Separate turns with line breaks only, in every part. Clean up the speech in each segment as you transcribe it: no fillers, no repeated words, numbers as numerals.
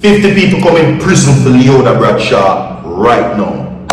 50 people come in prison for Leoda Bradshaw right now.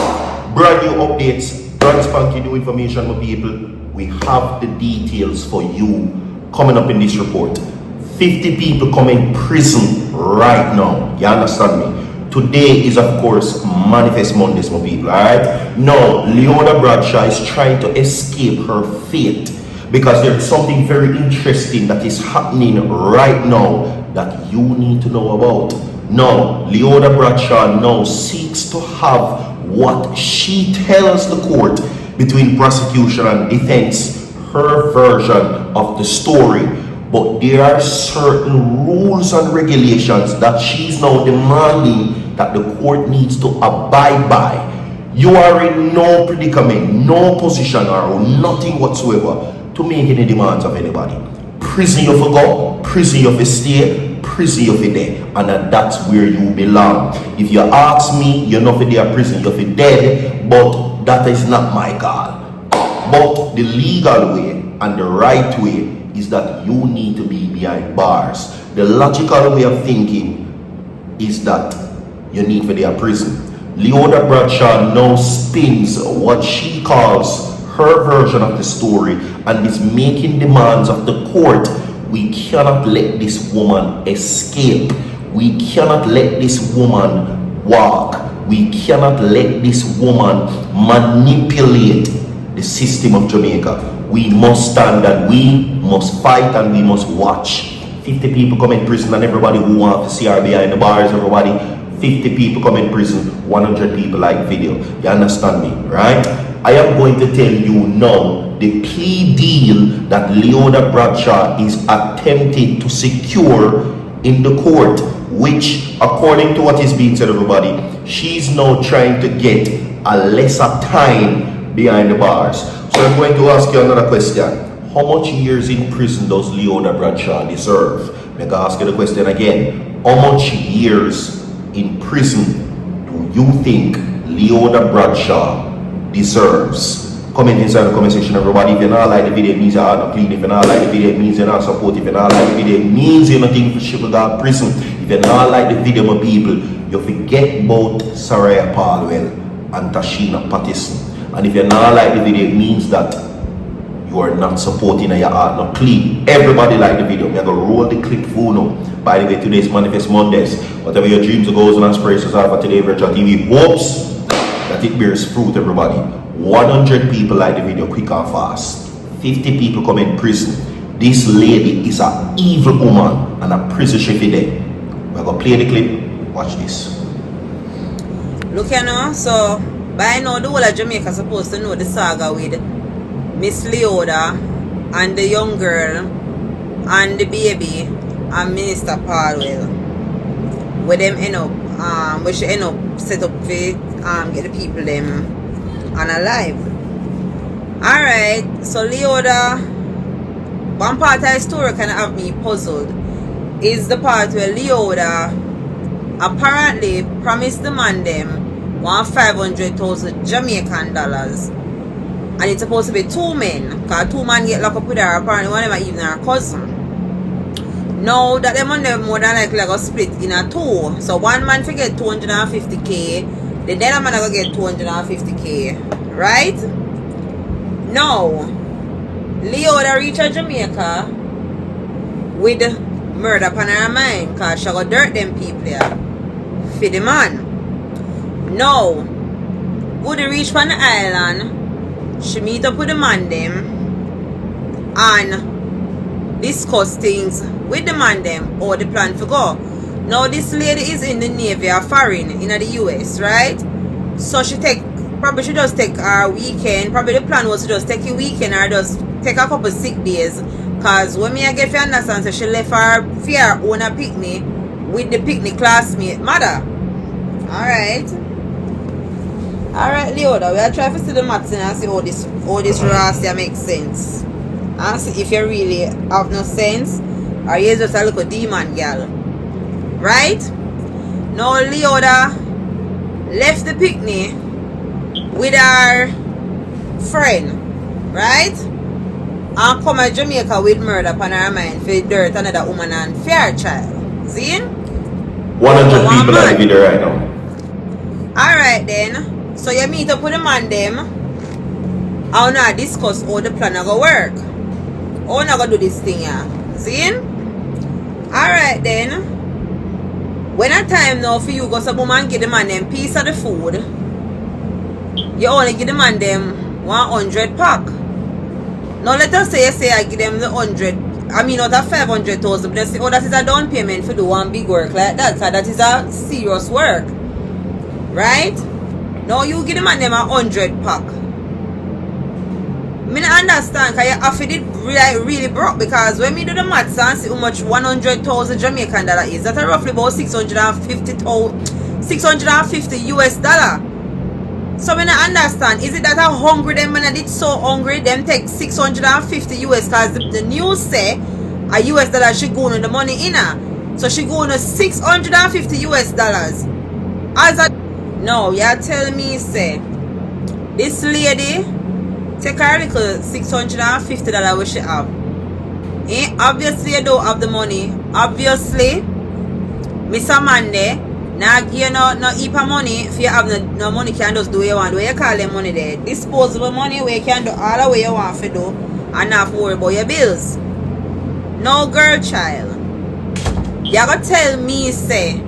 Brand new updates, brand spanking new information, my people. We have the details for you coming up in this report. 50 people come in prison right now. You understand me? Today is, of course, Manifest Mondays, my people. Alright? Now, Leoda Bradshaw is trying to escape her fate because there's something very interesting that is happening right now that you need to know about. Now, Leoda Bradshaw now seeks to have what she tells the court between prosecution and defense, her version of the story. But there are certain rules and regulations that she's now demanding that the court needs to abide by. You are in no predicament, no position or nothing whatsoever to make any demands of anybody. Prison you for go, prison you for stay, prison you for there, and that's where you belong. If you ask me, you're not for there prison, you're for dead, but that is not my call. But the legal way and the right way is that you need to be behind bars. The logical way of thinking is that you need for their prison. Leoda Bradshaw now spins what she calls her version of the story and is making demands of the court. We cannot let this woman escape. We cannot let this woman walk. We cannot let this woman manipulate the system of Jamaica. We must stand and we must fight and we must watch. 50 people come in prison and everybody who wants to see her behind the bars, everybody, 50 people come in prison, 100 people like video. You understand me, right? I am going to tell you now the plea deal that Leoda Bradshaw is attempting to secure in the court, which according to what is being said, everybody, she's now trying to get a lesser time behind the bars. So I'm going to ask you another question. How much years in prison does Leoda Bradshaw deserve? I'm going to ask you the question again. How much years in prison do you think Leoda Bradshaw deserves? Comment inside the comment section, everybody. If you not like the video, it means you're not clean. If you not like the video, it means you're not support. If you not like the video, it means you're not thinking for ship without prison. If you not like the video, my people, you forget about Saraya Paulwell and Tashina Pattison. And if you not like the video, it means that you are not supporting and your heart not clean. Everybody like the video. We are going to roll the clip for now. By the way, today's Manifest Mondays. Whatever your dreams, goals, and aspirations are for today, Virtual TV hopes that it bears fruit, everybody. 100 people like the video quick and fast. 50 people come in prison. This lady is an evil woman and a prison chef there. We're going to play the clip. Watch this.
Look here now, so by now the whole of Jamaica supposed to know the saga with Miss Leoda and the young girl and the baby and Minister Paulwell. Where them end up, where she end up set up for get the people them unalive. Alright, so Leoda, one part of the story kind of have me puzzled is the part where Leoda apparently promised the man them 500,000 Jamaican dollars, and it's supposed to be 2 men because 2 men get locked up with her. Apparently one of them even her cousin. Now that them on them more than likely go split in a 2, so one man forget 250k, the other man go get 250k, right? Now Leoda reach Jamaica with murder upon her mind because she got dirt them people there for the man. Now would reach from the island, she meet up with the man them and discuss things with the man them or the plan for go. Now this lady is in the Navy or foreign in the US, right? So she just take her weekend. Probably the plan was to just take a weekend or just take a couple sick days. Cause when me I get to understand, so she left her fear on a picnic with the picnic classmate mother. Alright, Leoda, we are trying to see the maths and see how this racia makes sense. And see if you really have no sense or you're just a little demon girl. Right? Now Leoda left the picnic with her friend, right? And come to Jamaica with murder upon her mind for dirt another woman and fair child. See?
100 people on the video right now.
Alright then. So you meet up with the man them. I wanna discuss how the plan go work. How I gonna do this thing, yeah. See? Alright then. When a time now for you go some and give the man them piece of the food, you only give the man them 100 pack. Now let us say I give them the 100. I mean not a 500,000, but they say, oh, that is a down payment for do one big work like that. So that is a serious work. Right? Now you give the man them 100 pack. I understand because you have to really broke, because when we do the maths and see how much 100,000 Jamaican dollar is, that's roughly about 650 US dollar. So when I understand, is it that how hungry them man did so hungry them take 650 US, because the news say a US dollar should go on the money in her. So she go on 650 US dollars. As a no, you tell me say this lady take her little $650 what she have. Obviously you don't have the money. Obviously Mr. Monday now give you no heap of money. If you have no money, can just do what you want. Where you call them money there? Disposable money where you can do all the way you want to do and not worry about your bills. No girl child. You gotta tell me say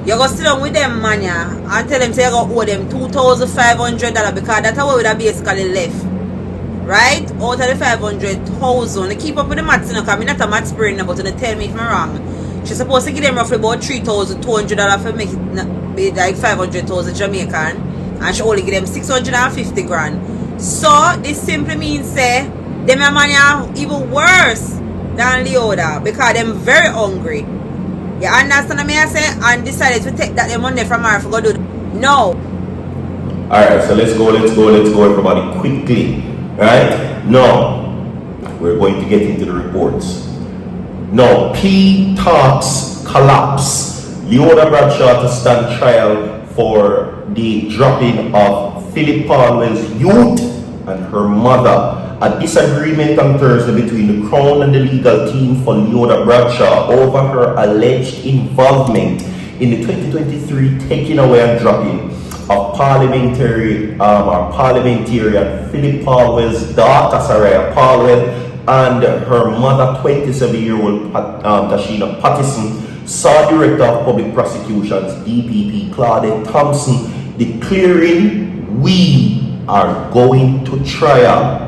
you go sit down with them man and tell them say you go owe them $2,500 because that's what we would basically left. Right? Out of the 500,000. Keep up with the maths, because I'm not a maths brain, but they tell me if I'm wrong. She's supposed to give them roughly about $3,200 for make it be like 500,000 Jamaican, and she only give them 650 grand. So this simply means say them money are even worse than Leoda, because them very hungry. You understand what I say? And decided to take that money from her for go do. No.
Alright, so let's go everybody quickly. Right? Now, we're going to get into the reports. Now, plea talks collapse. Leoda Bradshaw to stand trial for the dropping of Phillip Paulwell's youth and her mother. A disagreement on Thursday between the Crown and the legal team for Leoda Bradshaw over her alleged involvement in the 2023 taking away and dropping of parliamentarian Phillip Paulwell's daughter, Sarah Paulwell, and her mother, 27-year-old Tashina Pattison, saw Director of Public Prosecutions, DPP Claudette Thompson, declaring, "We are going to trial."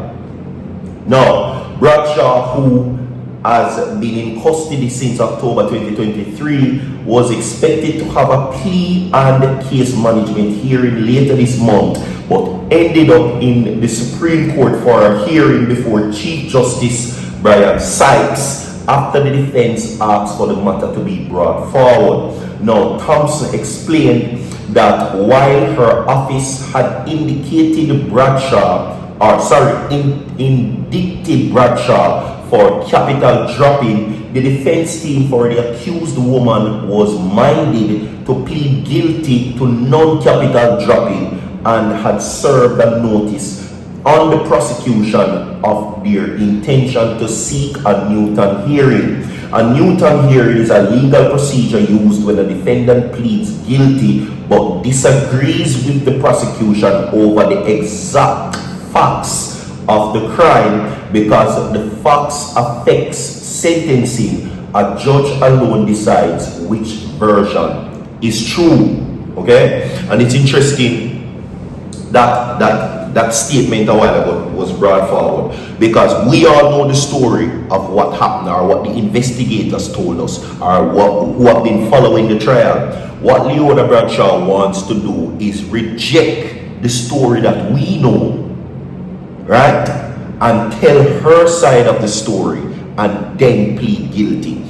Now, Bradshaw, who has been in custody since October 2023, was expected to have a plea and case management hearing later this month, but ended up in the Supreme Court for a hearing before Chief Justice Brian Sykes after the defense asked for the matter to be brought forward. Now, Thompson explained that while her office had indicted Bradshaw, indicted Bradshaw for capital dropping, the defense team for the accused woman was minded to plead guilty to non-capital dropping and had served a notice on the prosecution of their intention to seek a Newton hearing. A Newton hearing is a legal procedure used when a defendant pleads guilty but disagrees with the prosecution over the exact facts of the crime, because the facts affects sentencing. A judge alone decides which version is true. Okay, and it's interesting that statement a while ago was brought forward, because we all know the story of what happened, or what the investigators told us, or who have been following the trial. What Leoda Bradshaw wants to do is reject the story that we know, right, and tell her side of the story and then plead guilty.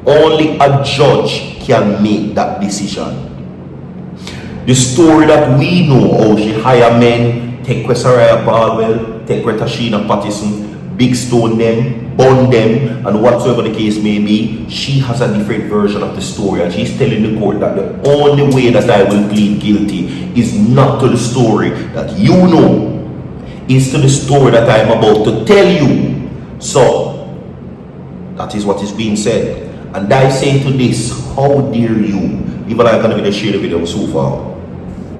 Only a judge can make that decision. The story that we know, how she hire men, take Sarah Paulwell, take Tashina Pattison, big stone them, burn them, and whatsoever the case may be, she has a different version of the story, and she's telling the court that the only way that I will plead guilty is not to the story that you know, is to the story that I am about to tell you. So that is what is being said, and I say to this, how dare you If you like the video, share the video so far.